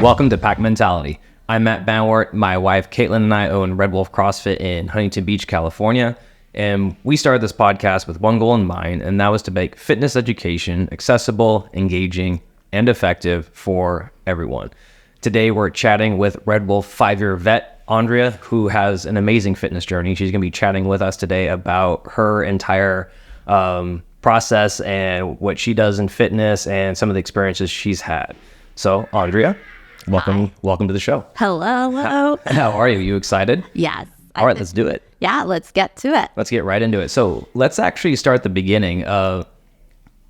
Welcome to Pack Mentality. I'm Matt Banwart. My wife, Caitlin, and I own Red Wolf CrossFit in Huntington Beach, California. And we started this podcast with one goal in mind, and that was to make fitness education accessible, engaging, and effective for everyone. Today, we're chatting with Red Wolf 5-year vet, Andrea, who has an amazing fitness journey. She's going to be chatting with us today about her entire process and what she does in fitness and some of the experiences she's had. So, Andrea, welcome to the show. Hello. How are you? You excited? Yes. All right, let's do it. Yeah, let's get to it. Let's get right into it. So let's actually start at the beginning.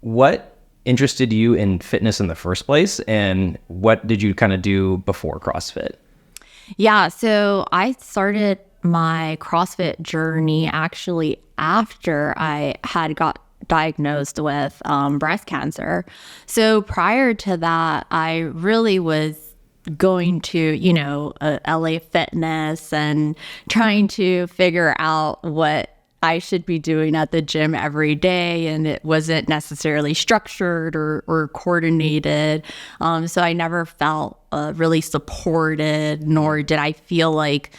What interested you in fitness in the first place, and what did you kind of do before CrossFit? Yeah, so I started my CrossFit journey actually after I had got diagnosed with breast cancer. So prior to that, I really was going to, LA Fitness and trying to figure out what I should be doing at the gym every day. And it wasn't necessarily structured or coordinated. So I never felt really supported, nor did I feel like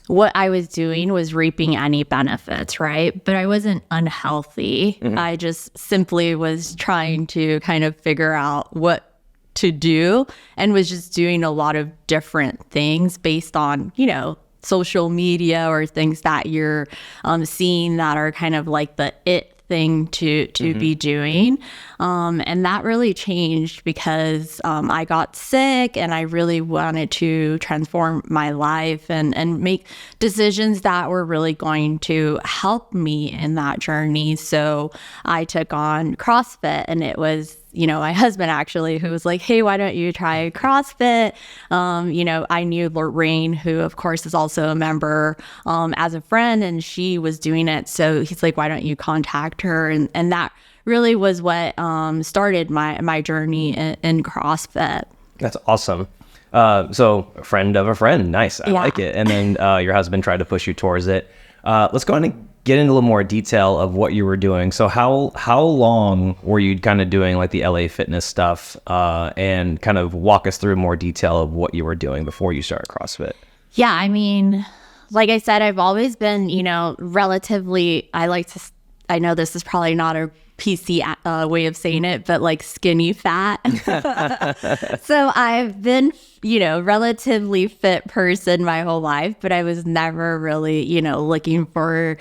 what I was doing was reaping any benefits, right? But I wasn't unhealthy. Mm-hmm. I just simply was trying to kind of figure out what to do and was just doing a lot of different things based on, social media or things that you're seeing that are kind of like the it thing to mm-hmm. be doing. And that really changed because I got sick and I really wanted to transform my life and make decisions that were really going to help me in that journey. So I took on CrossFit, and it was my husband actually, who was like, hey, why don't you try CrossFit? I knew Lorraine, who of course is also a member, as a friend, and she was doing it. So he's like, why don't you contact her? And that really was what started my journey in CrossFit. That's awesome. So a friend of a friend. Nice. I like it. And then your husband tried to push you towards it. Let's go ahead and get into a little more detail of what you were doing. So how long were you kind of doing like the LA Fitness stuff, and kind of walk us through more detail of what you were doing before you started CrossFit? Yeah, I mean, like I said, I've always been, relatively, I know this is probably not a PC way of saying it, but like skinny fat. So I've been, relatively fit person my whole life, but I was never really, looking for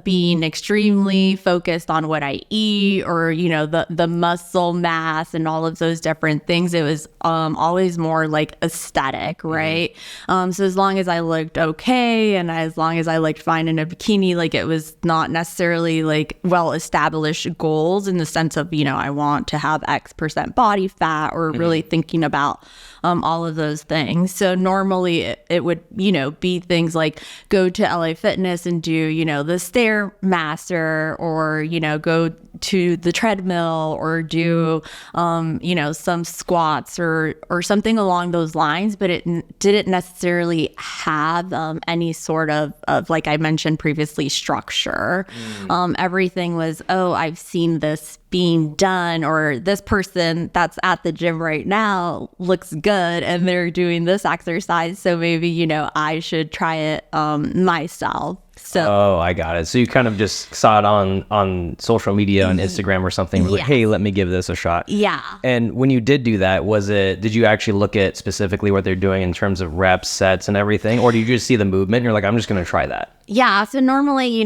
being extremely focused on what I eat or, the muscle mass and all of those different things. It was always more like aesthetic, right? Mm-hmm. So as long as I looked okay and as long as I looked fine in a bikini, like it was not necessarily like well-established goals in the sense of, I want to have X% body fat or really thinking about all of those things. So normally it would, be things like go to LA Fitness and do, the Stairmaster or, go to the treadmill or do, some squats or something along those lines. But it didn't necessarily have any sort of, like I mentioned previously, structure. Everything was, I've seen this being done, or this person that's at the gym right now looks good and they're doing this exercise, so maybe I should try it myself. So I got it. So you kind of just saw it on social media, on Instagram or something, like, hey, let me give this a shot. Yeah. And when you did do that, did you actually look at specifically what they're doing in terms of reps, sets, and everything, or do you just see the movement and you're like, I'm just going to try that? Yeah. So normally,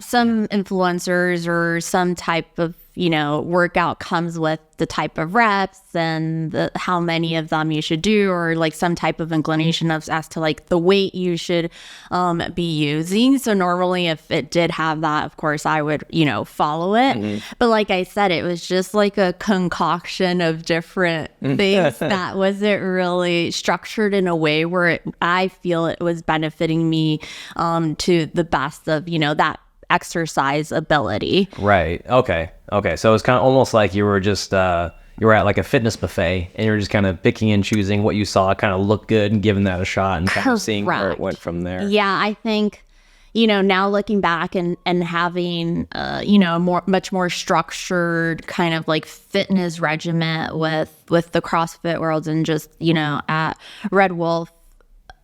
some influencers or some type of workout comes with the type of reps and how many of them you should do, or like some type of inclination as to like the weight you should be using. So normally if it did have that, of course I would, follow it. Mm-hmm. But like I said, it was just like a concoction of different things that wasn't really structured in a way where I feel it was benefiting me to the best of, that exercise ability. Right. Okay. So it's kind of almost like you were just you were at like a fitness buffet and you were just kind of picking and choosing what you saw kind of looked good and giving that a shot and kind of seeing where it went from there. Yeah, I think now looking back and having, much more structured kind of like fitness regimen with the CrossFit Worlds and just, at Red Wolf,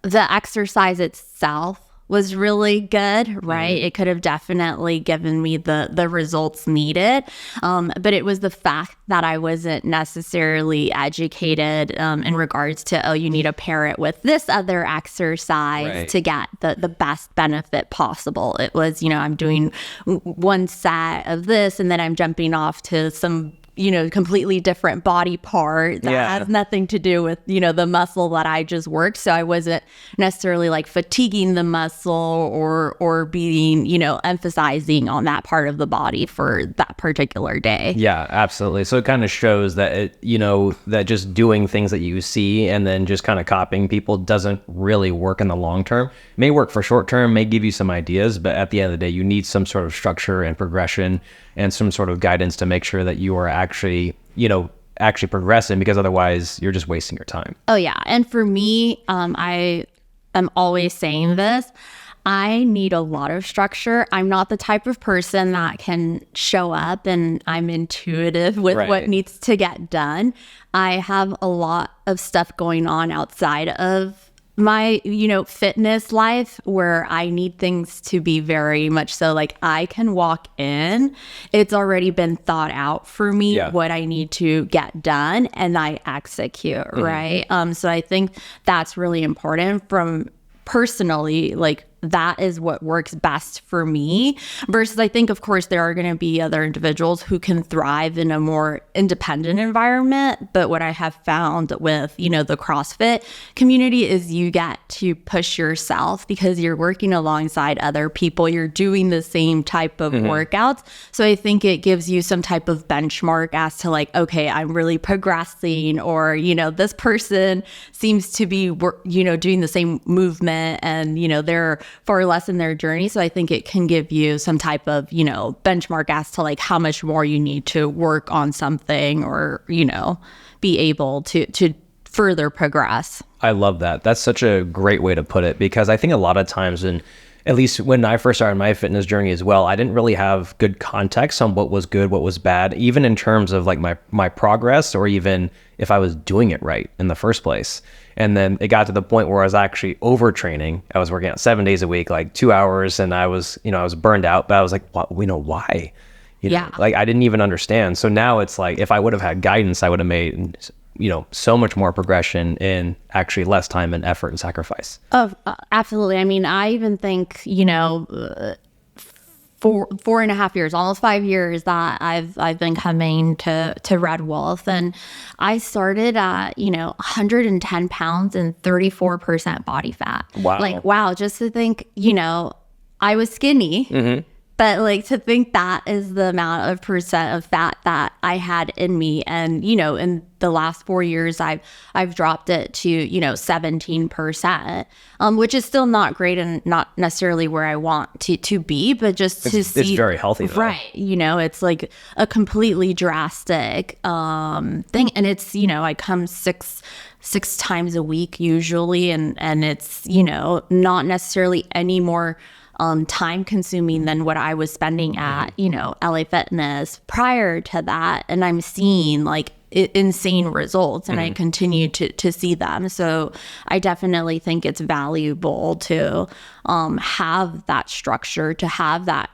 the exercise itself was really good, right? It could have definitely given me the results needed. But it was the fact that I wasn't necessarily educated in regards to, you need to pair it with this other exercise to get the best benefit possible. It was, I'm doing one set of this and then I'm jumping off to some completely different body part that has nothing to do with, the muscle that I just worked. So I wasn't necessarily like fatiguing the muscle or being, emphasizing on that part of the body for that particular day. Yeah, absolutely. So it kind of shows that, that just doing things that you see and then just kind of copying people doesn't really work in the long term. It may work for short term, may give you some ideas, but at the end of the day, you need some sort of structure and progression and some sort of guidance to make sure that you are actually progressing, because otherwise you're just wasting your time. Oh yeah. And for me, I am always saying this, I need a lot of structure. I'm not the type of person that can show up and I'm intuitive with what needs to get done. I have a lot of stuff going on outside of my, fitness life where I need things to be very much so like I can walk in, it's already been thought out for me what I need to get done and I execute, right? So I think that's really important from personally, like that is what works best for me versus I think, of course, there are going to be other individuals who can thrive in a more independent environment. But what I have found with, the CrossFit community is you get to push yourself because you're working alongside other people. You're doing the same type of workouts. So I think it gives you some type of benchmark as to like, okay, I'm really progressing, or, this person seems to be, doing the same movement and, they're far less in their journey. So I think it can give you some type of, benchmark as to like how much more you need to work on something or, be able to further progress. I love that. That's such a great way to put it, because I think a lot of times, and at least when I first started my fitness journey as well, I didn't really have good context on what was good, what was bad, even in terms of like my progress or even if I was doing it right in the first place. And then it got to the point where I was actually overtraining. I was working out 7 days a week, like 2 hours, and I was burned out, but I was like, why? Like I didn't even understand. So now it's like, if I would have had guidance, I would have made, so much more progression in actually less time and effort and sacrifice. Oh, absolutely. I mean, I even think, 4.5 years, almost 5 years that I've been coming to Red Wolf, and I started at 110 pounds and 34% body fat. Wow! Like wow, just to think, I was skinny, but like to think that is the amount of percent of fat that I had in me, and in the last 4 years, I've dropped it to 17%, which is still not great and not necessarily where I want to be, but just to see it's very healthy, though. Right? It's like a completely drastic thing, and it's I come six times a week usually, and it's not necessarily any more time consuming than what I was spending at, LA Fitness prior to that. And I'm seeing like insane results, and I continue to see them. So I definitely think it's valuable to have that structure, to have that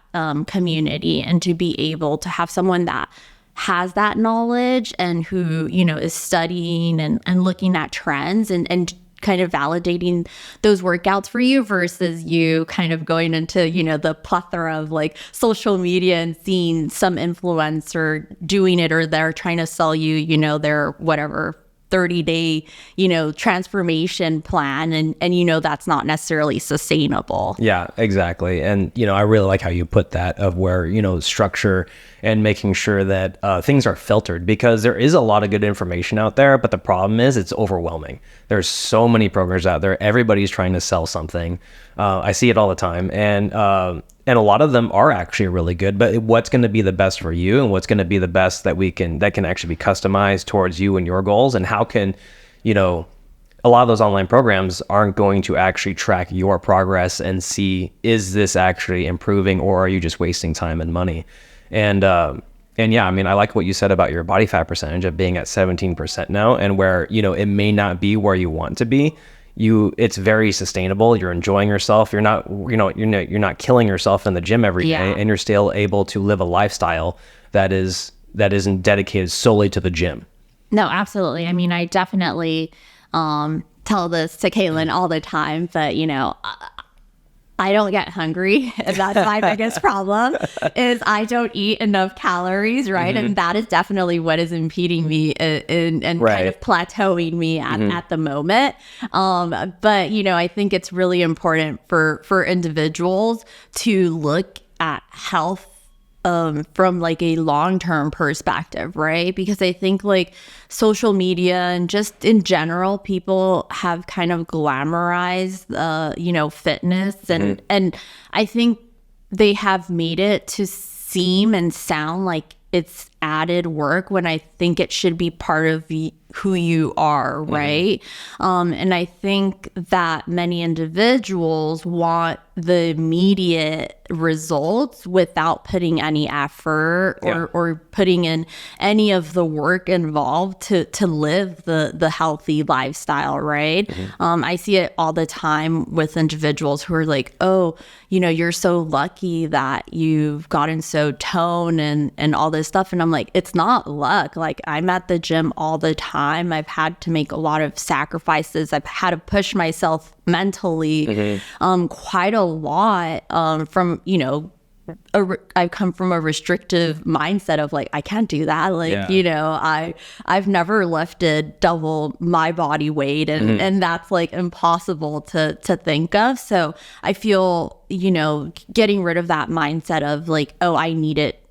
community, and to be able to have someone that has that knowledge and who, is studying and looking at trends and kind of validating those workouts for you versus you kind of going into, the plethora of like social media and seeing some influencer doing it, or they're trying to sell you, their whatever 30-day, transformation plan. And that's not necessarily sustainable. Yeah, exactly. And, I really like how you put that, of where, structure and making sure that things are filtered, because there is a lot of good information out there, but the problem is it's overwhelming. There's so many programs out there. Everybody's trying to sell something. I see it all the time. And a lot of them are actually really good, but what's going to be the best for you, and what's going to be the best that can actually be customized towards you and your goals, and how can, a lot of those online programs aren't going to actually track your progress and see, is this actually improving, or are you just wasting time and money? And yeah, I mean, I like what you said about your body fat percentage of being at 17% now, and where, you know, it may not be where you want to be. It's very sustainable. You're enjoying yourself. You're not, you're not killing yourself in the gym every day, and you're still able to live a lifestyle that isn't dedicated solely to the gym. No, absolutely. I mean, I definitely tell this to Caitlin all the time, but you know, I don't get hungry. That's my biggest problem, is I don't eat enough calories, right? And that is definitely what is impeding me and kind of plateauing me at the moment. But, you know, I think it's really important for individuals to look at health from like a long-term perspective, right? Because I think like social media and just in general, people have kind of glamorized, you know, fitness, and I think they have made it to seem and sound like it's added work, when I think it should be part of who you are, right? And I think that many individuals want the immediate results without putting any effort or putting in any of the work involved to live the healthy lifestyle, right? I see it all the time with individuals who are like, oh, you know, you're so lucky that you've gotten so toned and all this stuff. And I'm like, it's not luck. Like, I'm at the gym all the time. I've had to make a lot of sacrifices. I've had to push myself mentally quite a lot from, you know, I've come from a restrictive mindset of like, I can't do that. Like, you know, I've never lifted double my body weight, and that's like impossible to think of. So I feel, you know, getting rid of that mindset of like, oh, I need it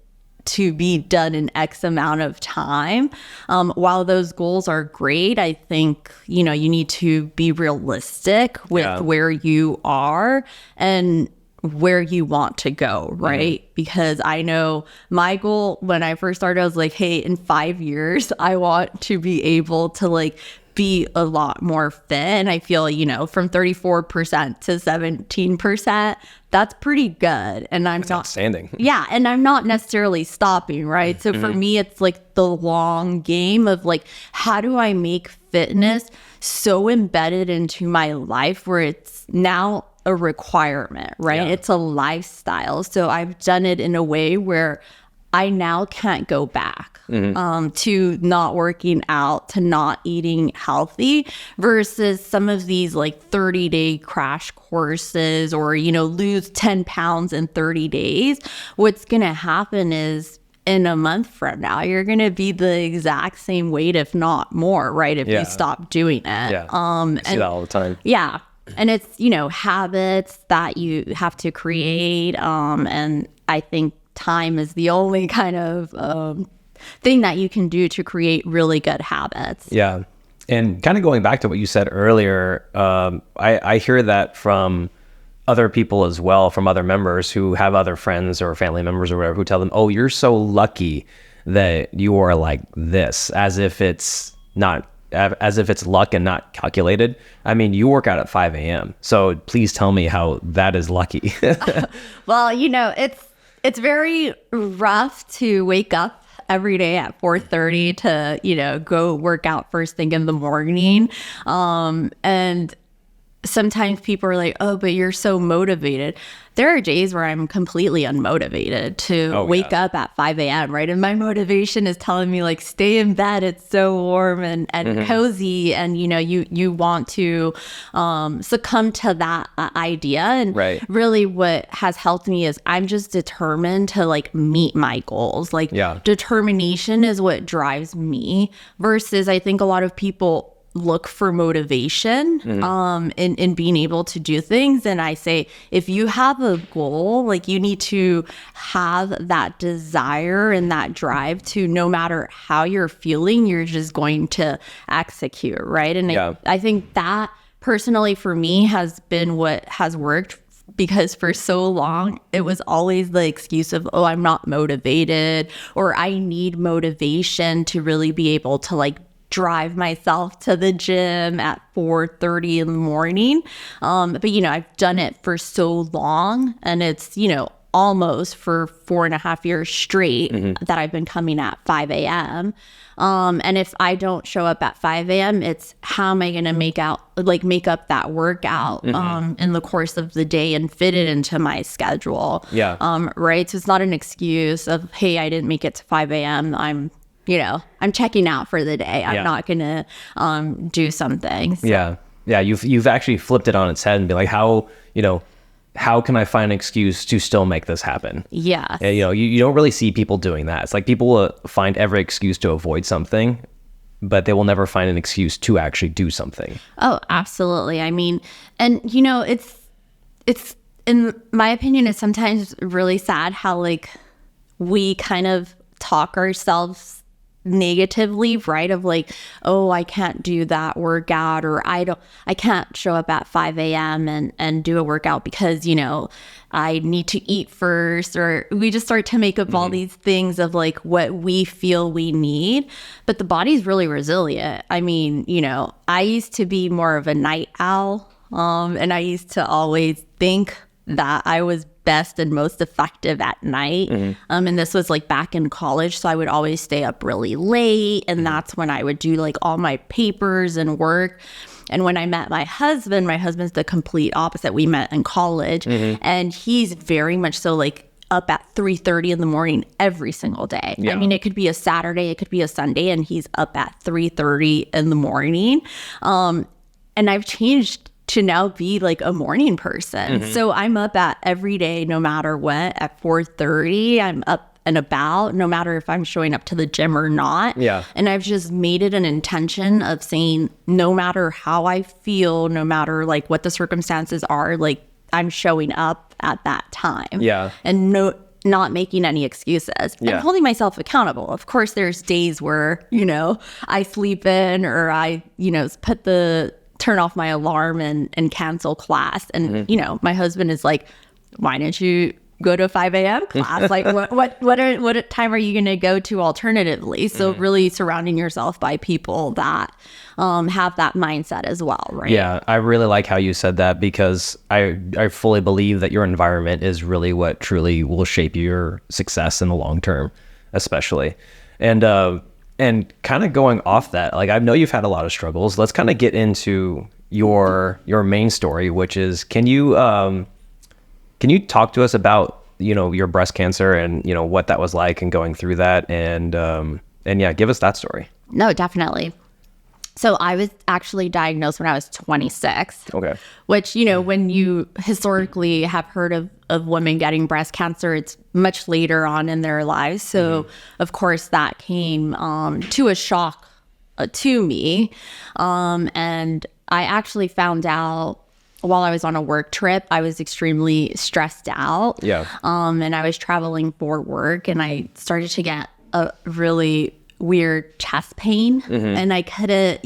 to be done in X amount of time. While those goals are great, I think, you know, you need to be realistic with where you are and where you want to go, right? Because I know my goal when I first started, I was like, hey, in 5 years, I want to be able to like be a lot more fit. And I feel, you know, from 34% to 17%, that's pretty good. And that's outstanding. Yeah. And I'm not necessarily stopping, right? So for me, it's like the long game of like, how do I make fitness so embedded into my life where it's now a requirement, right? It's a lifestyle. So I've done it in a way where I now can't go back to not working out, to not eating healthy, versus some of these like 30-day crash courses or, you know, lose 10 pounds in 30 days. What's going to happen is in a month from now, you're going to be the exact same weight, if not more, right? If you stop doing it. I see that all the time. Yeah. And it's, you know, habits that you have to create. And I think time is the only kind of thing that you can do to create really good habits. Yeah. And kind of going back to what you said earlier, I hear that from other people as well, from other members who have other friends or family members or whatever, who tell them, oh, you're so lucky that you are like this, as if it's luck and not calculated. I mean, you work out at 5 a.m. So please tell me how that is lucky. Well, you know, it's very rough to wake up every day at 4:30 to, you know, go work out first thing in the morning. And sometimes people are like, oh, but you're so motivated. There are days where I'm completely unmotivated to wake up at 5 a.m., right? And my motivation is telling me like, stay in bed. It's so warm and cozy. And, you know, you want to succumb to that idea. And really what has helped me is I'm just determined to like meet my goals. Like determination is what drives me, versus I think a lot of people look for motivation in being able to do things. And I say, if you have a goal, like you need to have that desire and that drive to, no matter how you're feeling, you're just going to execute, right? And I think that personally for me has been what has worked, because for so long it was always the excuse of, oh, I'm not motivated, or I need motivation to really be able to like drive myself to the gym at 4:30 in the morning. But, I've done it for so long, and it's, almost for 4.5 years straight that I've been coming at 5 a.m. And if I don't show up at 5 a.m., it's how am I going to make up that workout in the course of the day and fit it into my schedule. Yeah. Right. So it's not an excuse of, hey, I didn't make it to 5 a.m. I'm checking out for the day. I'm not going to do something. So. Yeah. Yeah. You've actually flipped it on its head and be like, how can I find an excuse to still make this happen? Yes. You don't really see people doing that. It's like people will find every excuse to avoid something, but they will never find an excuse to actually do something. Oh, absolutely. I mean, and it's in my opinion, it's sometimes really sad how like we kind of talk ourselves negatively, right? Of like, oh, I can't do that workout, or I can't show up at 5 a.m. and do a workout because, I need to eat first, or we just start to make up all these things of like what we feel we need. But the body's really resilient. I mean, I used to be more of a night owl, and I used to always think that I was best and most effective at night. And this was like back in college. So I would always stay up really late. And that's when I would do like all my papers and work. And when I met my husband's the complete opposite. We met in college, and he's very much so like up at 3:30 in the morning every single day. Yeah. I mean, it could be a Saturday, it could be a Sunday, and he's up at 3:30 in the morning. And I've changed to now be like a morning person. So I'm up at every day, no matter what, at 4:30. I'm up and about, no matter if I'm showing up to the gym or not. Yeah. And I've just made it an intention of saying, no matter how I feel, no matter like what the circumstances are, like I'm showing up at that time. Yeah. And not making any excuses and holding myself accountable. Of course, there's days where, I sleep in, or I, turn off my alarm and cancel class. And, my husband is like, why didn't you go to a 5 a.m. class? Like what time are you going to go to alternatively? So really surrounding yourself by people that have that mindset as well, right? Yeah, I really like how you said that, because I fully believe that your environment is really what truly will shape your success in the long term, especially. And kind of going off that, like I know you've had a lot of struggles. Let's kind of get into your main story, which is can you talk to us about your breast cancer and what that was like and going through that, and yeah, give us that story. No, definitely. So I was actually diagnosed when I was 26. Okay. Which, when you historically have heard of women getting breast cancer, it's much later on in their lives. So, of course, that came to a shock to me. And I actually found out while I was on a work trip. I was extremely stressed out. Yeah. And I was traveling for work, and I started to get a really weird chest pain, and I couldn't,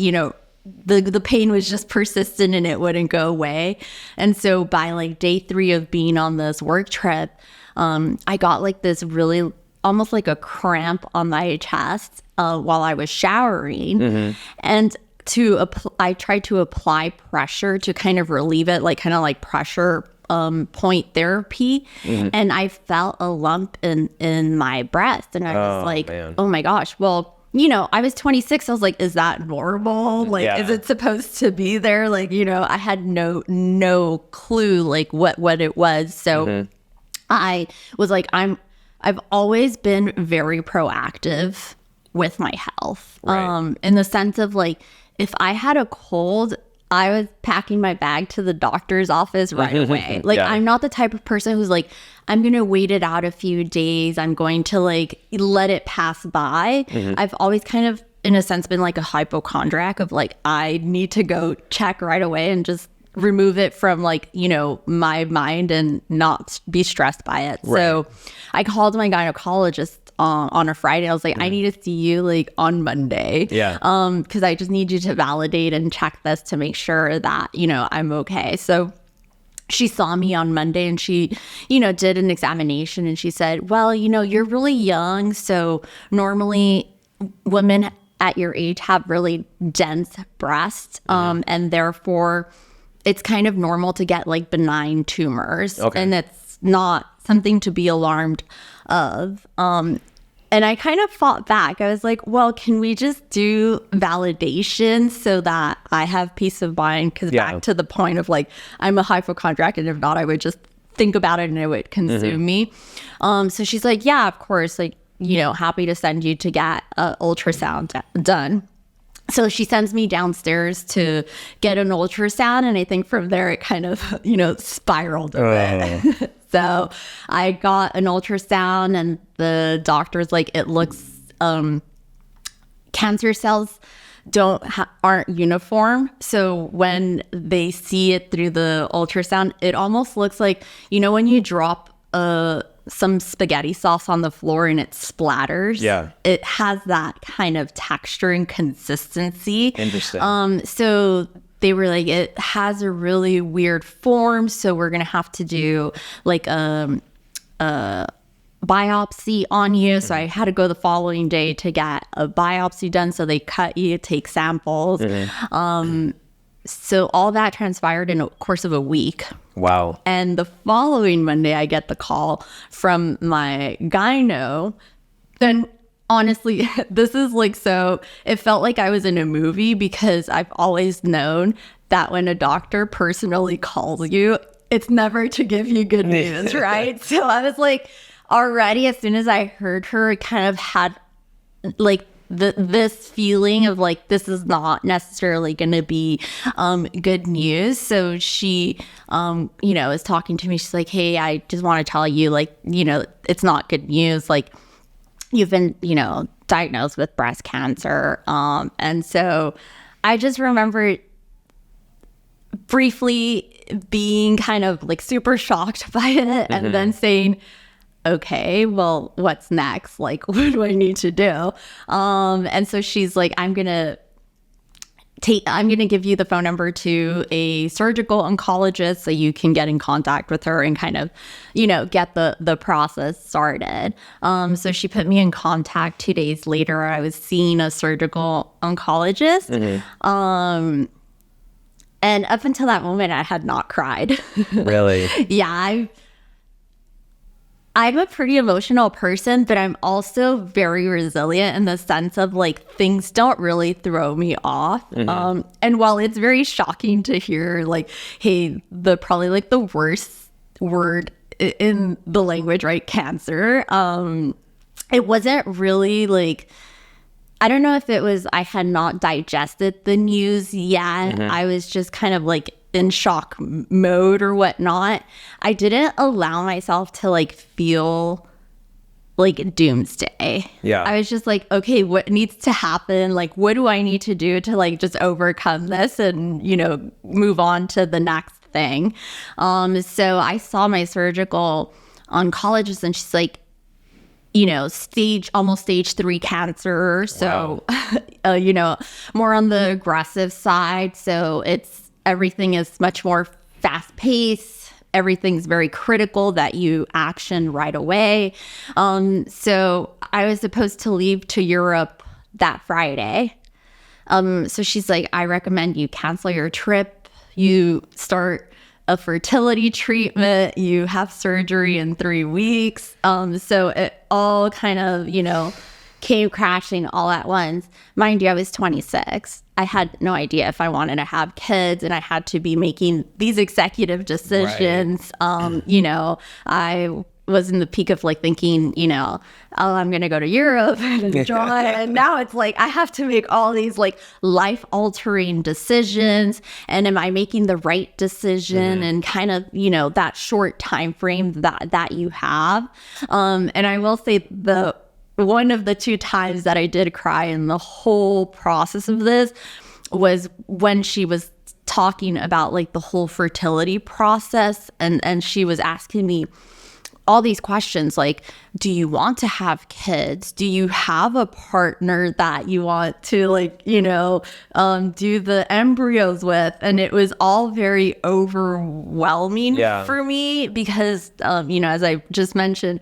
the pain was just persistent and it wouldn't go away. And so by like day 3 of being on this work trip, I got like this really almost like a cramp on my chest while I was showering. And I tried to apply pressure to kind of relieve it, like kind of like pressure point therapy, and I felt a lump in my breast, and I was like, man. Oh my gosh. Well, I was 26. I was like, is that normal? Like, is it supposed to be there? Like, I had no clue like what it was. So I was like, I've always been very proactive with my health, in the sense of like, if I had a cold, I was packing my bag to the doctor's office right away. Like, I'm not the type of person who's like, I'm going to wait it out a few days. I'm going to like let it pass by. I've always kind of, in a sense, been like a hypochondriac of like, I need to go check right away and just remove it from like, my mind and not be stressed by it. Right. So I called my gynecologist on a Friday. I was like, I need to see you like on Monday. Yeah. Because I just need you to validate and check this to make sure that, I'm okay. So she saw me on Monday, and she, did an examination, and she said, well, you're really young. So normally women at your age have really dense breasts, and therefore it's kind of normal to get like benign tumors, and it's not something to be alarmed of. And I kind of fought back. I was like, well, can we just do validation so that I have peace of mind? Because back to the point of like, I'm a hypochondriac, and if not, I would just think about it and it would consume me. So she's like, yeah, of course, like, happy to send you to get an ultrasound done. So she sends me downstairs to get an ultrasound. And I think from there, it kind of, spiraled a bit. So I got an ultrasound, and the doctor's like, it looks, cancer cells aren't uniform. So when they see it through the ultrasound, it almost looks like, when you drop some spaghetti sauce on the floor and it splatters. Yeah. It has that kind of texture and consistency. Interesting. So they were like, it has a really weird form, so we're going to have to do like a biopsy on you. So I had to go the following day to get a biopsy done. So they cut you, take samples. So all that transpired in a course of a week. Wow. And the following Monday, I get the call from my gyno. And honestly, this is like, so it felt like I was in a movie, because I've always known that when a doctor personally calls you, it's never to give you good news, right? So I was like, already, as soon as I heard her, I kind of had like this feeling of like, this is not necessarily going to be good news. So she, is talking to me. She's like, hey, I just want to tell you, like, it's not good news. Like, you've been, diagnosed with breast cancer. And so I just remember briefly being kind of like super shocked by it, and then saying, okay, well, what's next? Like, what do I need to do? And so she's like, I'm going to give you the phone number to a surgical oncologist so you can get in contact with her and kind of, get the process started. So she put me in contact. 2 days later, I was seeing a surgical oncologist. And up until that moment, I had not cried. Really? Yeah, I'm a pretty emotional person, but I'm also very resilient in the sense of like, things don't really throw me off. And while it's very shocking to hear like, hey, probably like the worst word in the language, right? Cancer. It wasn't really like, I don't know if it was, I had not digested the news yet. I was just kind of like in shock mode or whatnot. I didn't allow myself to like feel like doomsday. Yeah. I was just like, okay, what needs to happen? Like, what do I need to do to like just overcome this and, move on to the next thing? So I saw my surgical oncologist, and she's like, almost stage 3 cancer. So, wow. More on the aggressive side. So everything is much more fast paced. Everything's very critical that you action right away. So I was supposed to leave to Europe that Friday. So she's like, I recommend you cancel your trip. You start a fertility treatment. You have surgery in 3 weeks. So it all kind of, came crashing all at once. Mind you, I was 26. I had no idea if I wanted to have kids, and I had to be making these executive decisions. Right. I was in the peak of like thinking, oh, I'm going to go to Europe and enjoy. And now it's like, I have to make all these like life altering decisions. And am I making the right decision? And kind of, that short time frame that you have. And I will say one of the 2 times that I did cry in the whole process of this was when she was talking about like the whole fertility process. And she was asking me all these questions like, do you want to have kids? Do you have a partner that you want to like, do the embryos with? And it was all very overwhelming for me because, as I just mentioned,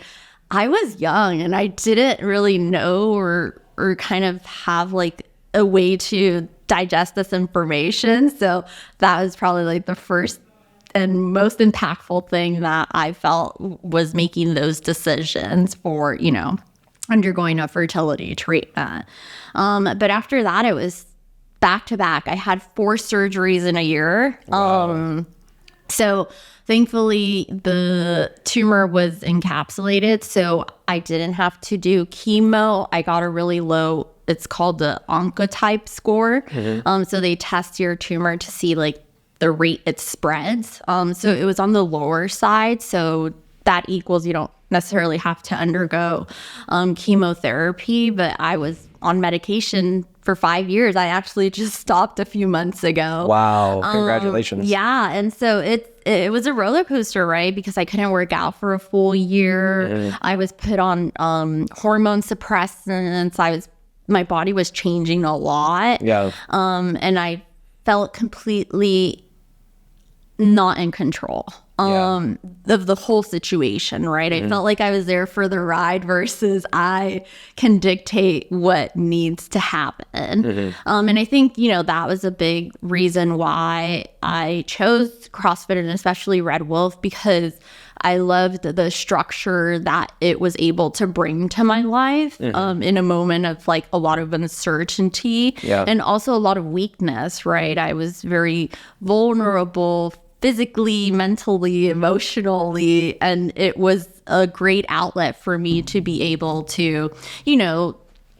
I was young and I didn't really know or or kind of have like a way to digest this information. So that was probably like the first and most impactful thing that I felt was making those decisions for, undergoing a fertility treatment. But after that, it was back to back. I had 4 surgeries in a year. Wow. So thankfully the tumor was encapsulated, so I didn't have to do chemo. I got a really low, it's called the oncotype score. So they test your tumor to see like the rate it spreads. So it was on the lower side. So that equals you don't necessarily have to undergo chemotherapy, but I was on medication for 5 years. I actually just stopped a few months ago. Wow. Congratulations. Yeah. And so it was a roller coaster, right? Because I couldn't work out for a full year. I was put on hormone suppressants. My body was changing a lot. Yeah. And I felt completely not in control of the whole situation, right? I felt like I was there for the ride versus I can dictate what needs to happen. And I think, that was a big reason why I chose CrossFit and especially Red Wolf, because I loved the structure that it was able to bring to my life in a moment of like a lot of uncertainty and also a lot of weakness, right? I was very vulnerable physically, mentally, emotionally, and it was a great outlet for me to be able to,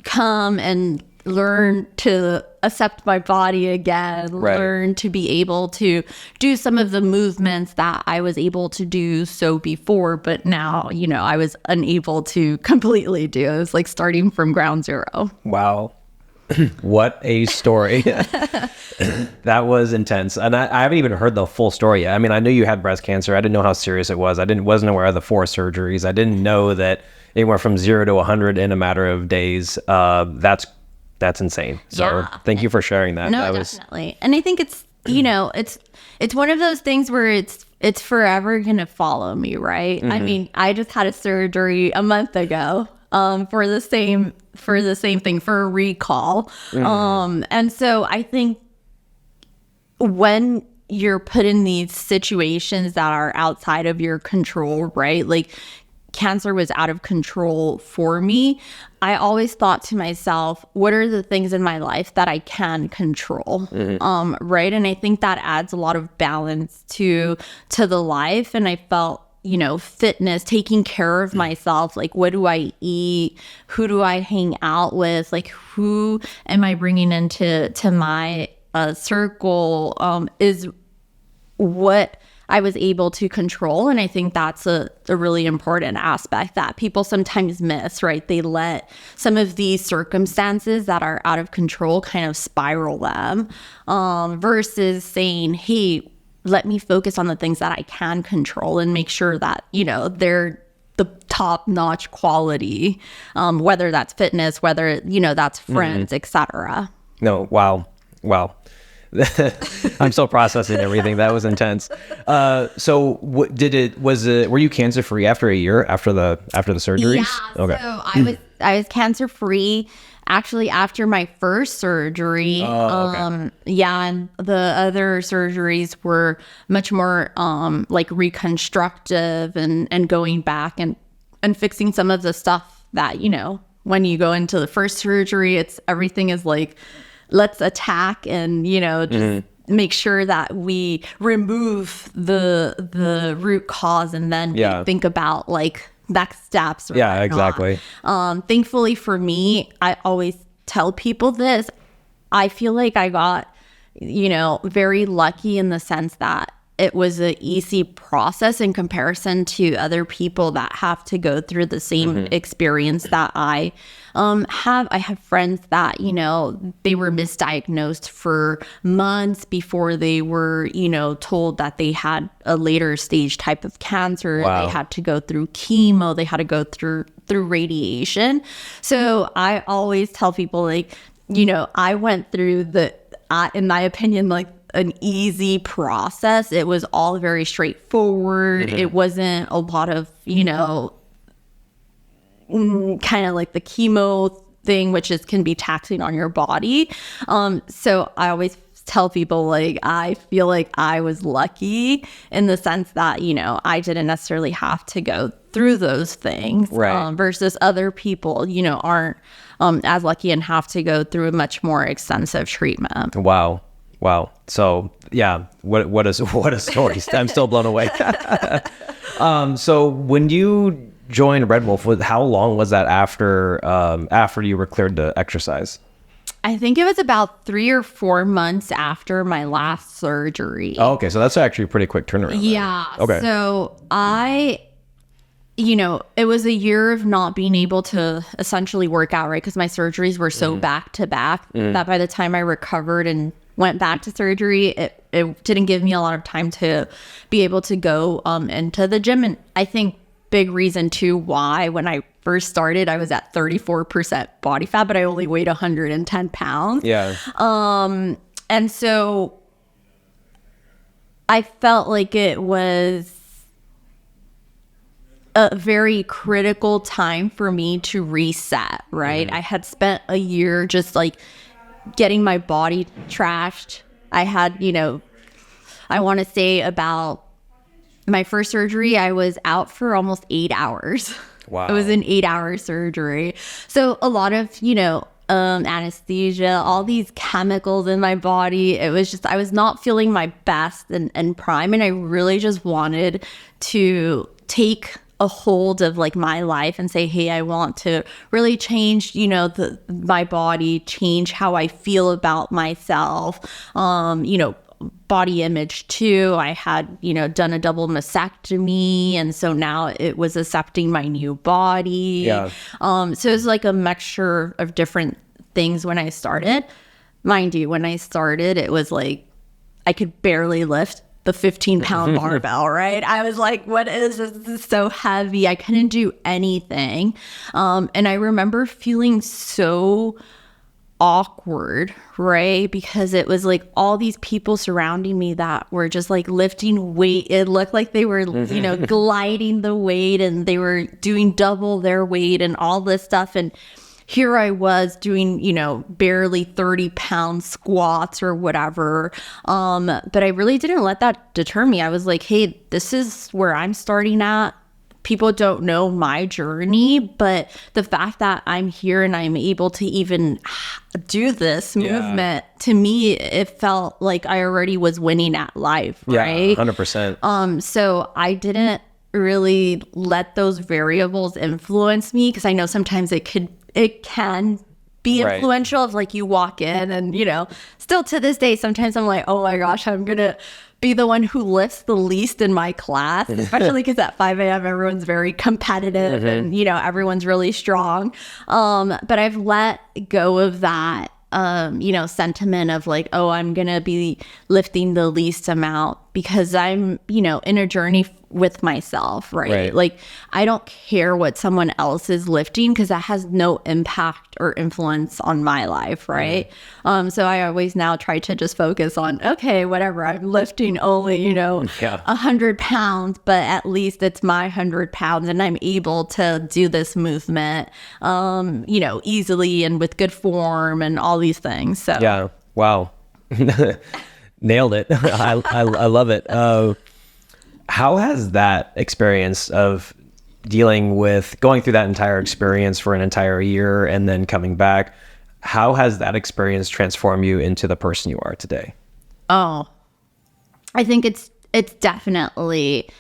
come and learn to accept my body again, learn to be able to do some of the movements that I was able to do so before, but now, I was unable to completely do. It was like starting from ground zero. Wow. What a story. That was intense. And I haven't even heard the full story yet. I mean, I knew you had breast cancer. I didn't know how serious it was. Wasn't aware of the 4 surgeries. I didn't know that it went from 0 to 100 in a matter of days. That's insane. So thank you for sharing that. No, definitely. And I think it's, it's one of those things where it's forever going to follow me, right? I mean, I just had a surgery a month ago for the same thing, for a recall. And so I think when you're put in these situations that are outside of your control, right? Like cancer was out of control for me. I always thought to myself, what are the things in my life that I can control? Right. And I think that adds a lot of balance to the life. And I felt, fitness, taking care of myself, like what do I eat? Who do I hang out with? Like who am I bringing into my circle is what I was able to control. And I think that's a really important aspect that people sometimes miss, right? They let some of these circumstances that are out of control kind of spiral them versus saying, hey, let me focus on the things that I can control and make sure that, they're the top-notch quality, whether that's fitness, whether, that's friends, etc. No, wow. I'm still processing everything. That was intense. So were you cancer free after a year after the surgeries? Yeah. Okay. So I was cancer free actually after my first surgery. And the other surgeries were much more like reconstructive and going back and fixing some of the stuff that, when you go into the first surgery, everything is like, let's attack and, just make sure that we remove the root cause and then think about like next steps. Yeah, exactly. Thankfully for me, I always tell people this. I feel like I got, very lucky in the sense that it was an easy process in comparison to other people that have to go through the same experience that I have. I have friends that, they were misdiagnosed for months before they were, told that they had a later stage type of cancer. Wow. They had to go through chemo. They had to go through radiation. So I always tell people like, I went through in my opinion, like an easy process. It was all very straightforward. It wasn't a lot of, kind of like the chemo thing, which is can be taxing on your body. So I always tell people, like, I feel like I was lucky in the sense that, you know, I didn't necessarily have to go through those things, versus other people, you know, aren't as lucky and have to go through a much more extensive treatment. Wow. So yeah, what a story. I'm still blown away. So when you joined Red Wolf, how long was that after you were cleared to exercise? I think it was about 3 or 4 months after my last surgery. Oh, okay. So that's actually a pretty quick turnaround. Yeah. Then. Okay. So you know, it was a year of not being able to essentially work out, right? Because my surgeries were so back to back that by the time I recovered and went back to surgery, it didn't give me a lot of time to be able to go into the gym. And I think big reason too why when I first started, I was at 34% body fat, but I only weighed 110 pounds. Yeah. And so I felt like it was a very critical time for me to reset, right? I had spent a year just like getting my body trashed. I had, you know, I want to say about my first surgery, I was out for almost 8 hours. Wow. It was an 8-hour surgery. So a lot of, you know, anesthesia, all these chemicals in my body. It was just, I was not feeling my best and prime. And I really just wanted to take a hold of like my life and say, hey, I want to really change, you know, my body, change how I feel about myself. You know, body image too. I had, you know, done a double mastectomy, and so now it was accepting my new body. Yeah. So it was like a mixture of different things when I started. Mind you, when I started, it was like I could barely lift the 15-pound barbell, right? I was like, what is this? This is so heavy. I couldn't do anything. And I remember feeling so awkward, right? Because it was like all these people surrounding me that were just like lifting weight. It looked like they were, you know, gliding the weight, and they were doing double their weight and all this stuff. And here I was doing, you know, barely 30-pound squats or whatever. But I really didn't let that deter me. I was like, hey, this is where I'm starting at. People don't know my journey, but the fact that I'm here and I'm able to even do this movement, to me, it felt like I already was winning at life, right? 100%. So I didn't really let those variables influence me, because I know sometimes it can be influential. Of like, you walk in and, you know, still to this day, sometimes I'm like, oh my gosh, I'm going to be the one who lifts the least in my class, especially because at 5 a.m. everyone's very competitive and, you know, everyone's really strong. But I've let go of that, you know, sentiment of like, oh, I'm going to be lifting the least amount because I'm, you know, in a journey with myself, right? Like, I don't care what someone else is lifting, because that has no impact or influence on my life, right? So I always now try to just focus on, okay, whatever, I'm lifting only, you know, 100 pounds, but at least it's my 100 pounds and I'm able to do this movement, you know, easily and with good form and all these things. So yeah, wow. Nailed it. I love it. How has that experience of going through that entire experience for an entire year and then coming back, how has that experience transformed you into the person you are today? Oh, I think it's definitely,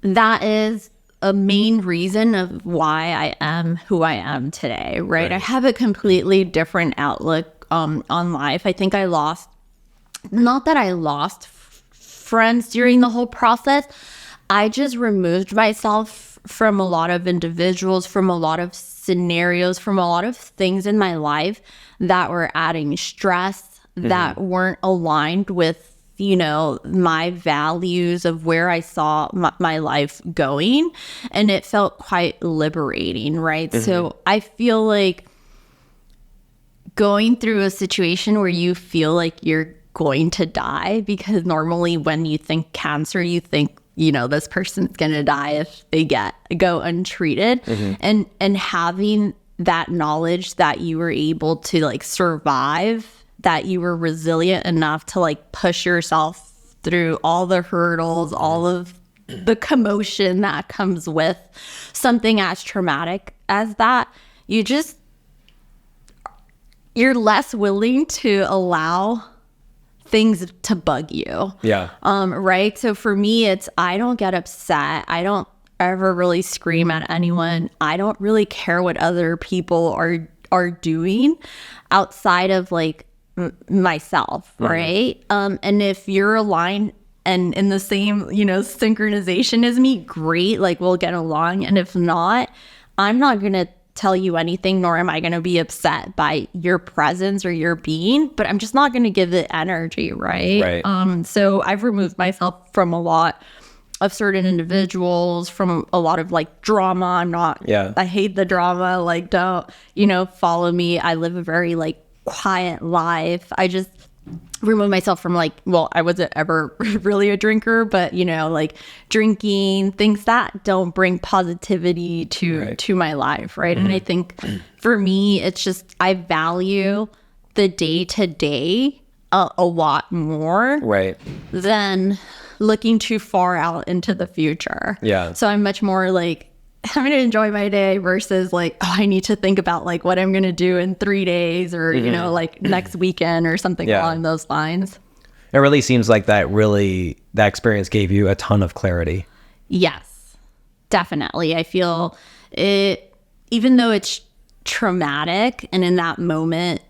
that is a main reason of why I am who I am today, right? I have a completely different outlook on life. I think not that I lost friends during the whole process. I just removed myself from a lot of individuals, from a lot of scenarios, from a lot of things in my life that were adding stress, that weren't aligned with, you know, my values of where I saw my life going. And it felt quite liberating, right? So I feel like going through a situation where you feel like you're going to die, because normally when you think cancer, you think, you know, this person's going to die if they go untreated. And having that knowledge that you were able to like survive, that you were resilient enough to like push yourself through all the hurdles, all of the commotion that comes with something as traumatic as that, you're less willing to allow things to bug you. Yeah. Right. So for me, I don't get upset. I don't ever really scream at anyone. I don't really care what other people are doing outside of like myself. Right. And if you're aligned and in the same, synchronization as me, great, like we'll get along. And if not, I'm not going to tell you anything, nor am I going to be upset by your presence or your being, but I'm just not going to give it energy, right? So I've removed myself from a lot of certain individuals, from a lot of like drama. I hate the drama. Like, don't, follow me. I live a very like quiet life. I just remove myself from like, well, I wasn't ever really a drinker, but like drinking, things that don't bring positivity to my life, right? And I think for me, it's just I value the day to day a lot more than looking too far out into the future. So I'm much more like, I'm going to enjoy my day versus like, oh, I need to think about like what I'm going to do in 3 days or, like next weekend or something along those lines. It really seems like that experience gave you a ton of clarity. Yes, definitely. I feel it, even though it's traumatic and in that moment,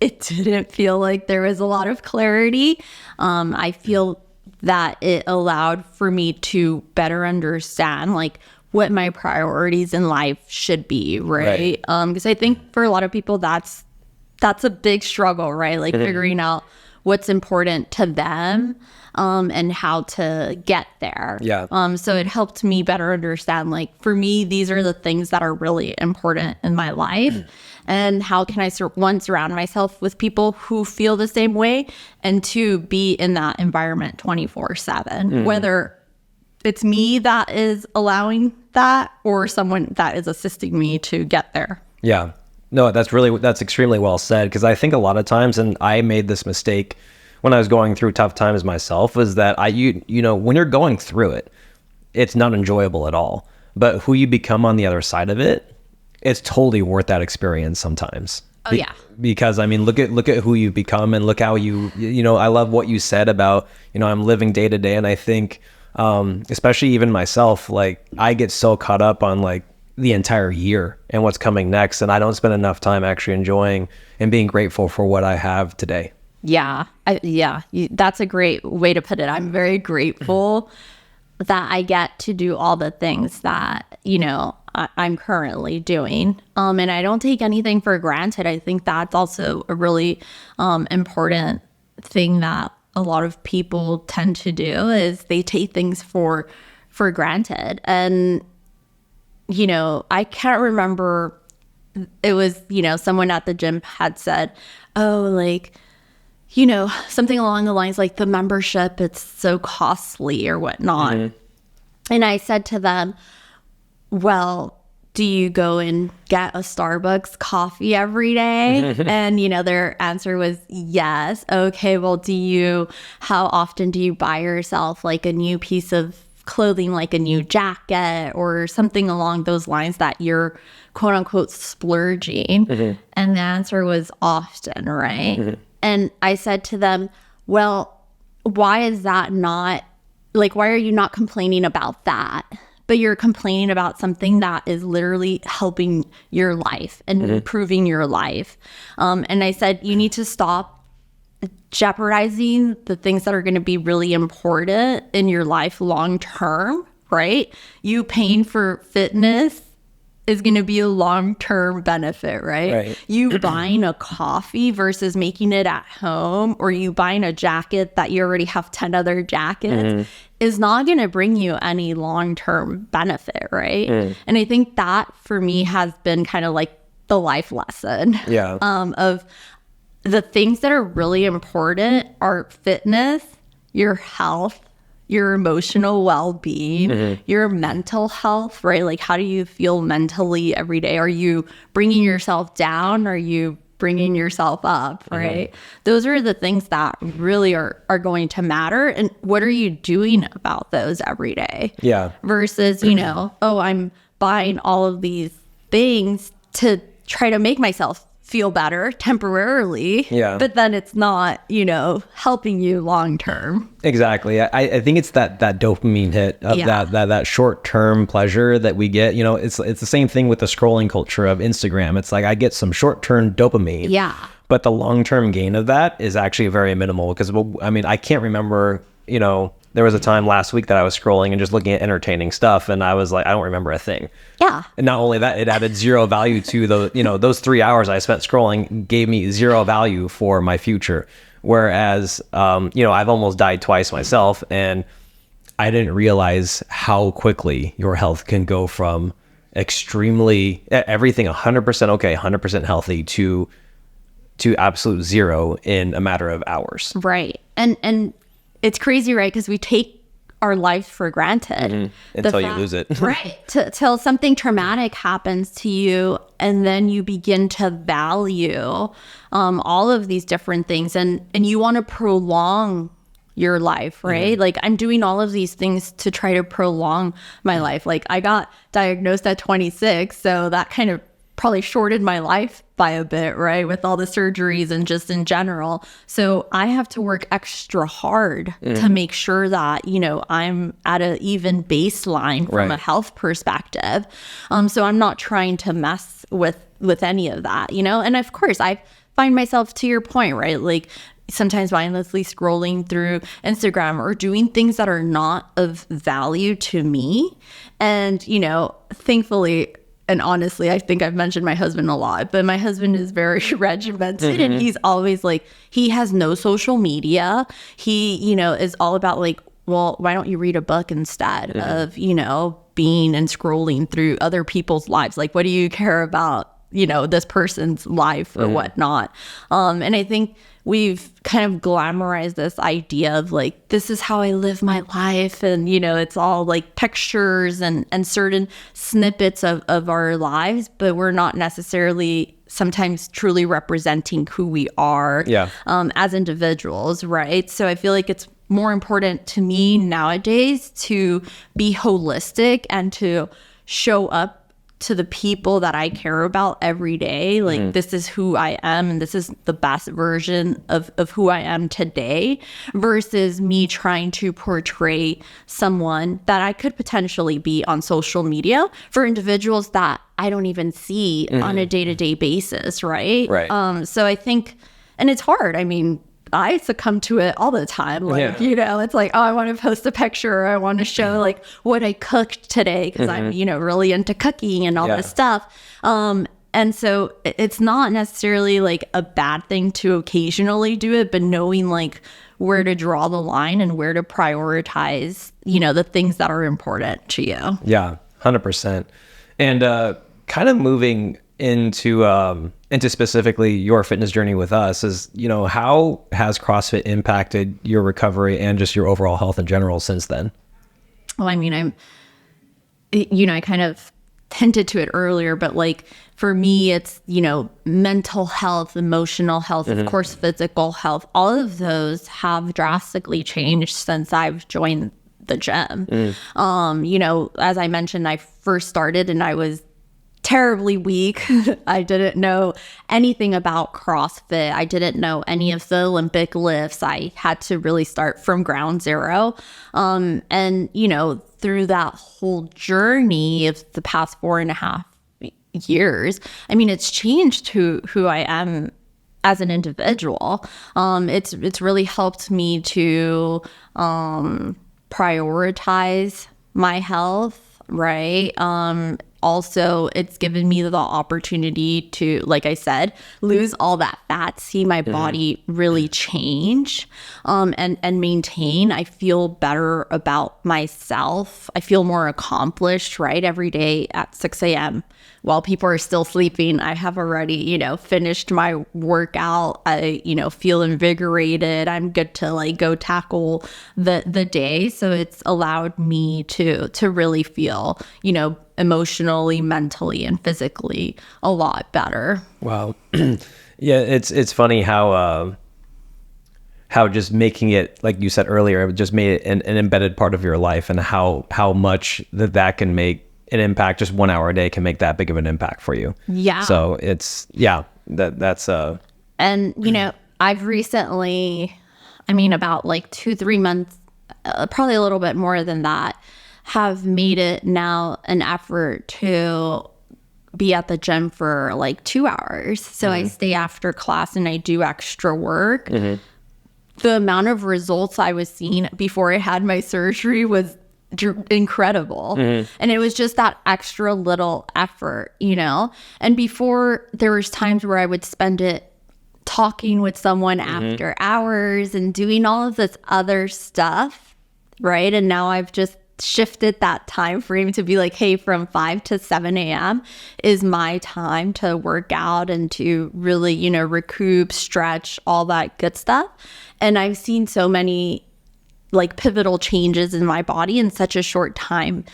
it didn't feel like there was a lot of clarity. I feel that it allowed for me to better understand like what my priorities in life should be, right? Because I think for a lot of people, that's a big struggle, right? Like figuring out what's important to them and how to get there. So it helped me better understand, like, for me, these are the things that are really important in my life. And how can I, one, surround myself with people who feel the same way, and two, be in that environment 24/7, whether it's me that is allowing that or someone that is assisting me to get there. Yeah. No, that's extremely well said, because I think a lot of times, and I made this mistake when I was going through tough times myself, was that when you're going through it, it's not enjoyable at all. But who you become on the other side of it, it's totally worth that experience sometimes. Oh, yeah. Because I mean, look at who you've become, and look how I love what you said about, I'm living day to day. And I think, especially even myself, like I get so caught up on like the entire year and what's coming next, and I don't spend enough time actually enjoying and being grateful for what I have today. That's a great way to put it. I'm very grateful that I get to do all the things that I'm currently doing, and I don't take anything for granted. I think that's also a really important thing that a lot of people tend to do, is they take things for granted. And I can't remember, it was someone at the gym had said, oh, like, something along the lines like the membership, it's so costly or whatnot. And I said to them, well, do you go and get a Starbucks coffee every day? And, their answer was yes. Okay, well, how often do you buy yourself like a new piece of clothing, like a new jacket or something along those lines that you're quote unquote splurging? And the answer was often, right? And I said to them, well, why is that not, like, why are you not complaining about that? But you're complaining about something that is literally helping your life and improving your life. And I said, you need to stop jeopardizing the things that are going to be really important in your life long term, right? You paying for fitness is going to be a long-term benefit, right? You buying a coffee versus making it at home, or you buying a jacket that you already have 10 other jackets is not going to bring you any long-term benefit, right? And I think that for me has been kind of like the life lesson of the things that are really important are fitness, your health, your emotional well-being, your mental health, right? Like, how do you feel mentally every day? Are you bringing yourself down? Are you bringing yourself up, right? Those are the things that really are going to matter. And what are you doing about those every day? Yeah. Versus, you know, oh, I'm buying all of these things to try to make myself feel better temporarily. Yeah. But then it's not, you know, helping you long term. Exactly. I think it's that dopamine hit of that short-term pleasure that we get. You know, it's the same thing with the scrolling culture of Instagram. It's like I get some short-term dopamine. Yeah. But the long-term gain of that is actually very minimal because, I mean, I can't remember, you know, there was a time last week that I was scrolling and just looking at entertaining stuff, and I was like, I don't remember a thing. Yeah. And not only that, it added zero value to the, you know, those 3 hours I spent scrolling gave me zero value for my future. Whereas, you know, I've almost died twice myself, and I didn't realize how quickly your health can go from extremely everything 100% okay, 100% healthy to absolute zero in a matter of hours. Right. And it's crazy, right? Because we take our life for granted. Until you lose it. Right. Till something traumatic happens to you, and then you begin to value all of these different things. And you want to prolong your life, right? Like, I'm doing all of these things to try to prolong my life. Like, I got diagnosed at 26, so that kind of probably shortened my life by a bit, right? With all the surgeries and just in general. So I have to work extra hard to make sure that, you know, I'm at an even baseline from a health perspective. So I'm not trying to mess with any of that, you know? And of course, I find myself, to your point, right? Like, sometimes mindlessly scrolling through Instagram or doing things that are not of value to me. And, you know, thankfully, and honestly, I think I've mentioned my husband a lot, but my husband is very regimented and he's always like, he has no social media. He, you know, is all about like, well, why don't you read a book instead of, you know, being and scrolling through other people's lives? Like, what do you care about, you know, this person's life or whatnot? And I think we've kind of glamorized this idea of like, this is how I live my life. And, you know, it's all like pictures and certain snippets of our lives, but we're not necessarily sometimes truly representing who we are as individuals, right? So I feel like it's more important to me nowadays to be holistic and to show up to the people that I care about every day. Like, this is who I am, and this is the best version of who I am today, versus me trying to portray someone that I could potentially be on social media for individuals that I don't even see on a day-to-day basis, right? Right. So I think, and it's hard. I mean, I succumb to it all the time. Like, you know, it's like, oh, I want to post a picture. Or I want to show like what I cooked today because I'm, you know, really into cooking and all this stuff. And so it's not necessarily like a bad thing to occasionally do it, but knowing like where to draw the line and where to prioritize, you know, the things that are important to you. Yeah, 100%. And kind of moving into specifically your fitness journey with us is, you know, how has CrossFit impacted your recovery and just your overall health in general since then? Well, I mean, you know, I kind of hinted to it earlier, but like for me, it's, you know, mental health, emotional health, of course, physical health. All of those have drastically changed since I've joined the gym. You know, as I mentioned, I first started and I was terribly weak. I didn't know anything about CrossFit. I didn't know any of the Olympic lifts. I had to really start from ground zero. And, you know, through that whole journey of the past 4.5 years, I mean, it's changed who I am as an individual. It's really helped me to prioritize my health, right? also it's given me the opportunity to, like I said, lose all that fat, see my body really change, and maintain. I feel better about myself. I feel more accomplished, right? Every day at 6 a.m. while people are still sleeping, I have already, finished my workout. I, feel invigorated. I'm good to like go tackle the day. So it's allowed me to really feel, emotionally, mentally, and physically a lot better. Wow. Yeah, it's funny how just making it, like you said earlier, it just made it an embedded part of your life, and how much that can make an impact. Just 1 hour a day can make that big of an impact for you. Yeah. So it's, that's and I've recently, about like 2-3 months, probably a little bit more than that, have made it now an effort to be at the gym for like 2 hours. So I stay after class and I do extra work. The amount of results I was seeing before I had my surgery was incredible. And it was just that extra little effort, and before there was times where I would spend it talking with someone after hours and doing all of this other stuff, right? And now I've just shifted that time frame to be like, hey, from 5 to 7 a.m. is my time to work out and to really, recoup, stretch, all that good stuff. And I've seen so many like pivotal changes in my body in such a short time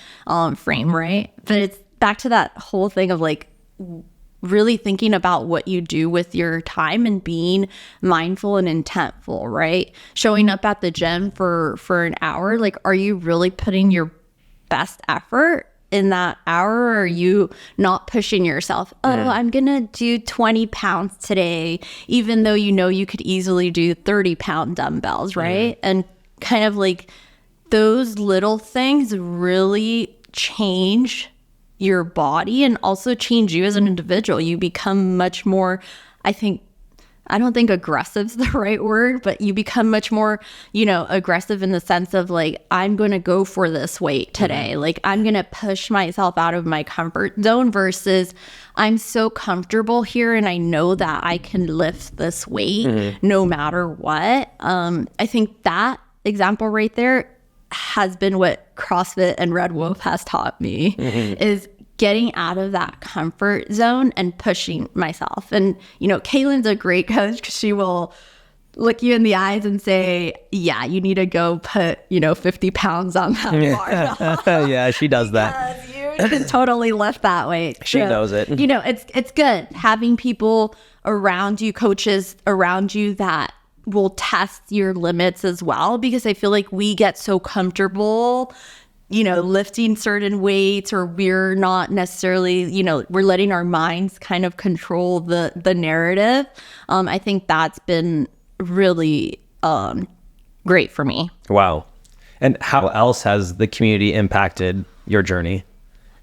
frame, right? But it's back to that whole thing of like really thinking about what you do with your time and being mindful and intentful, right? Showing up at the gym for an hour, like, are you really putting your best effort in that hour, or are you not pushing yourself? I'm gonna do 20 pounds today, even though you could easily do 30-pound dumbbells, right? And kind of like those little things really change your body and also change you as an individual. You become much more, I don't think aggressive is the right word, but you become much more, aggressive in the sense of like, I'm going to go for this weight today. Like, I'm going to push myself out of my comfort zone versus I'm so comfortable here and I know that I can lift this weight no matter what. I think that example right there has been what CrossFit and Red Wolf has taught me, is getting out of that comfort zone and pushing myself. And, Caitlin's a great coach because she will look you in the eyes and say, yeah, you need to go put, 50 pounds on that bar. Yeah, she does that. You can totally lift that weight. She knows it. It's good having people around you, coaches around you that will test your limits as well, because I feel like we get so comfortable, lifting certain weights, or we're not necessarily, we're letting our minds kind of control the narrative. I think that's been really great for me. Wow. And how else has the community impacted your journey?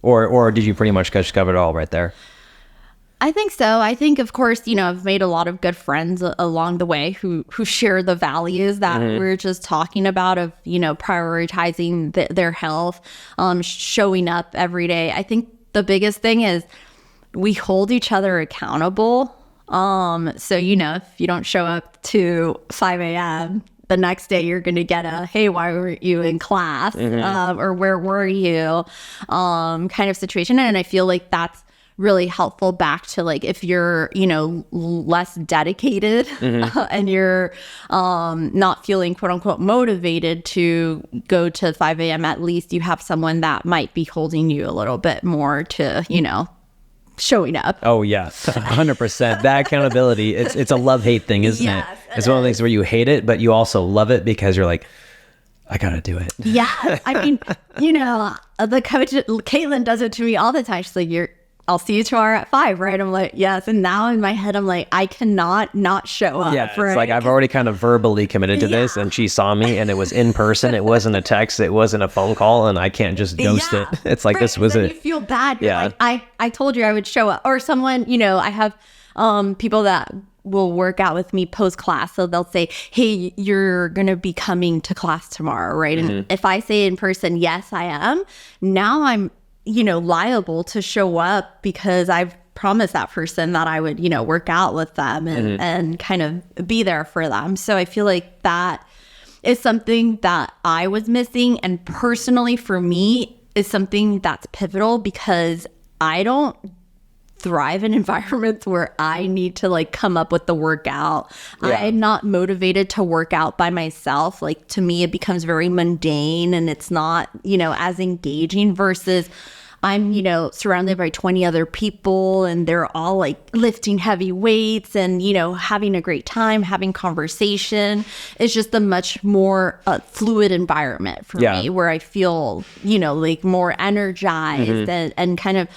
Or did you pretty much just cover it all right there? I think so. I think, of course, I've made a lot of good friends along the way who share the values that we're just talking about of, prioritizing their health, showing up every day. I think the biggest thing is we hold each other accountable. So, if you don't show up to 5 a.m., the next day you're going to get a, hey, why weren't you in class? Or where were you? Kind of situation. And I feel like that's really helpful back to like, if you're, less dedicated and you're not feeling quote unquote motivated to go to 5 a.m., at least you have someone that might be holding you a little bit more to, showing up. Oh yeah, 100%. That accountability, it's a love-hate thing, isn't it? It's one of the things where you hate it, but you also love it because you're like, I gotta do it. Yeah. I mean, the coach, Caitlin, does it to me all the time. She's like, I'll see you tomorrow at 5, right? I'm like, yes. And now in my head, I'm like, I cannot not show up. Yeah, it's like I've already kind of verbally committed to this, and she saw me, and it was in person. It wasn't a text. It wasn't a phone call, and I can't just ghost it. It's like, this was it. You feel bad. Yeah. Like, I told you I would show up. Or someone, I have people that will work out with me post class. So they'll say, hey, you're going to be coming to class tomorrow, right? And if I say in person, yes, I am, now I'm liable to show up because I've promised that person that I would, work out with them and kind of be there for them. So I feel like that is something that I was missing. And personally for me is something that's pivotal because I don't thrive in environments where I need to like come up with the workout. Yeah. I'm not motivated to work out by myself. Like to me, it becomes very mundane and it's not, as engaging versus I'm, surrounded by 20 other people and they're all like lifting heavy weights and, having a great time, having conversation. It's just a much more fluid environment for me where I feel, like more energized and kind of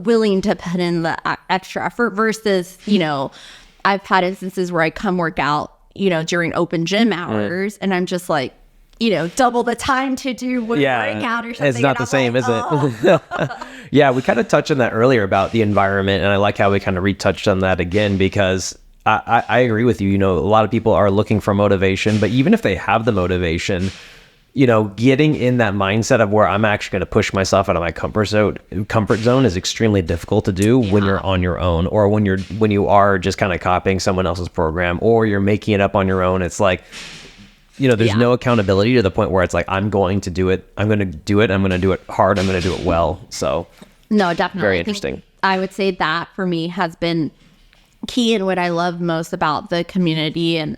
willing to put in the extra effort versus, I've had instances where I come work out, during open gym hours and I'm just like, double the time to do workout or something. It's not the same, is it? Yeah, we kind of touched on that earlier about the environment, and I like how we kind of retouched on that again because I agree with you. A lot of people are looking for motivation, but even if they have the motivation, getting in that mindset of where I'm actually going to push myself out of my comfort zone is extremely difficult to do when you're on your own, or when you are just kind of copying someone else's program, or you're making it up on your own. It's like, there's no accountability to the point where it's like, I'm going to do it. I'm going to do it. I'm going to do it hard. I'm going to do it well. So no, definitely. Very interesting. I would say that for me has been key, and what I love most about the community and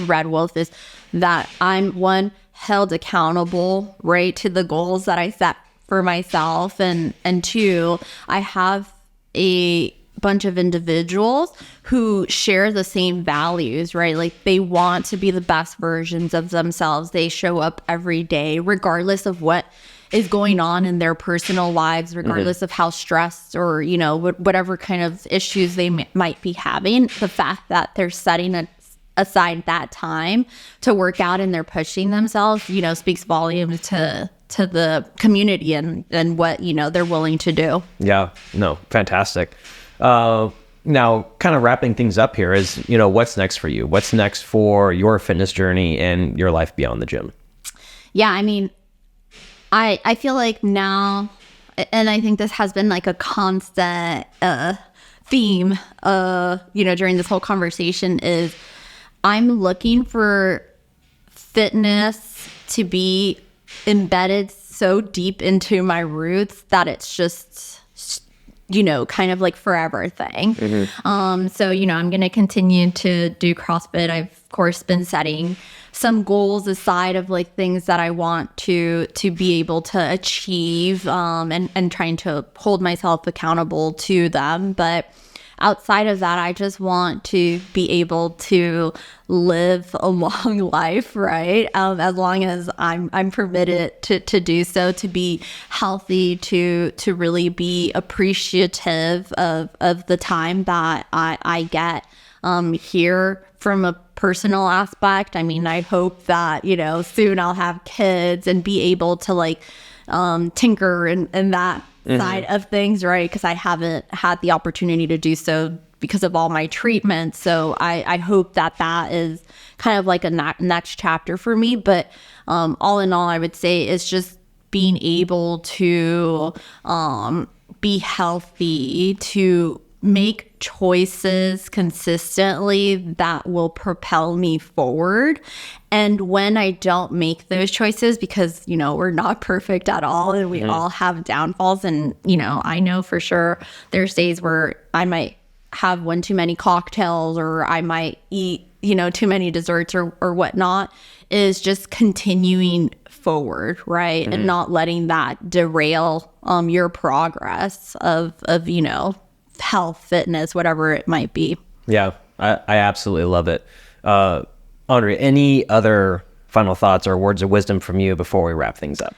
Red Wolf is that I'm held accountable, right, to the goals that I set for myself, and two, I have a bunch of individuals who share the same values, right? Like they want to be the best versions of themselves. They show up every day, regardless of what is going on in their personal lives, regardless of how stressed or, whatever kind of issues they might be having. The fact that they're setting aside that time to work out and they're pushing themselves, speaks volumes to the community and what, they're willing to do. Yeah, no, fantastic. Now, kind of wrapping things up here is, what's next for you? What's next for your fitness journey and your life beyond the gym? Yeah, I mean, I feel like now, and I think this has been like a constant theme, during this whole conversation is I'm looking for fitness to be embedded so deep into my roots that it's just kind of like forever thing. So, I'm going to continue to do CrossFit. I've, of course, been setting some goals aside of like things that I want to be able to achieve, and trying to hold myself accountable to them. But outside of that, I just want to be able to live a long life, right? As long as I'm permitted to do so, to be healthy, to really be appreciative of the time that I get here from a personal aspect. I mean, I hope that, soon I'll have kids and be able to like tinker in that side of things, right? Because I haven't had the opportunity to do so because of all my treatments. So I hope that is kind of like a next chapter for me. But all in all, I would say it's just being able to be healthy, to make choices consistently that will propel me forward. And when I don't make those choices, because, we're not perfect at all and we all have downfalls. And, I know for sure there's days where I might have one too many cocktails or I might eat, too many desserts or whatnot, is just continuing forward, right? And not letting that derail your progress of health, fitness, whatever it might be. Yeah, I absolutely love it. Andrea, any other final thoughts or words of wisdom from you before we wrap things up?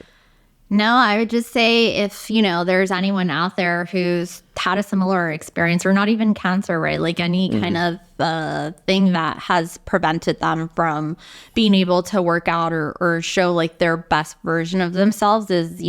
No, I would just say if, there's anyone out there who's had a similar experience or not even cancer, right? Like any kind of thing that has prevented them from being able to work out or show like their best version of themselves is,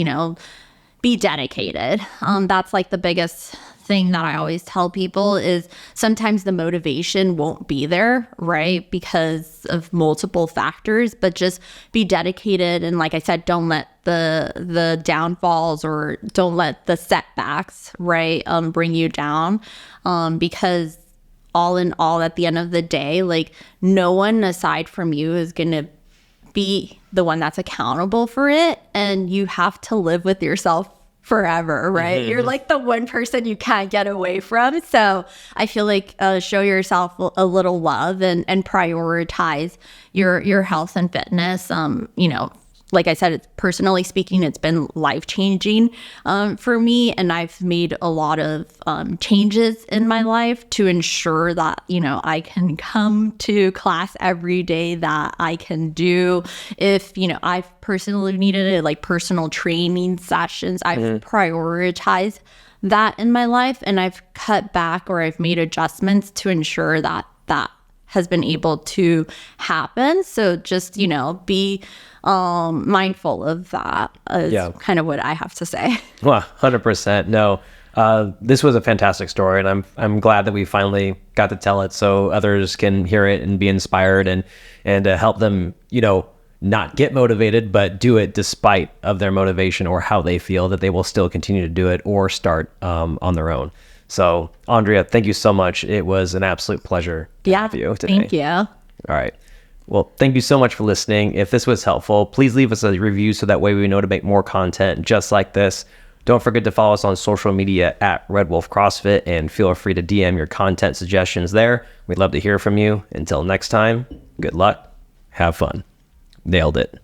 be dedicated. That's like the biggest thing that I always tell people is sometimes the motivation won't be there, right? Because of multiple factors, but just be dedicated. And like I said, don't let the downfalls or don't let the setbacks, right, bring you down. Because all in all, at the end of the day, like no one aside from you is going to be the one that's accountable for it. And you have to live with yourself forever, right? You're like the one person you can't get away from. So I feel like show yourself a little love and prioritize your health and fitness. Like I said, it's personally speaking, it's been life-changing for me. And I've made a lot of changes in my life to ensure that, I can come to class every day, that I can do. If, I've personally needed it, like personal training sessions, I've prioritized that in my life. And I've cut back or I've made adjustments to ensure that that has been able to happen. So just, be mindful of that is kind of what I have to say. Well, 100%. No, this was a fantastic story, and I'm glad that we finally got to tell it so others can hear it and be inspired and help them, not get motivated, but do it despite of their motivation or how they feel, that they will still continue to do it or start on their own. So, Andrea, thank you so much. It was an absolute pleasure to have you today. Thank you. All right. Well, thank you so much for listening. If this was helpful, please leave us a review so that way we know to make more content just like this. Don't forget to follow us on social media at Red Wolf CrossFit, and feel free to DM your content suggestions there. We'd love to hear from you. Until next time, good luck. Have fun. Nailed it.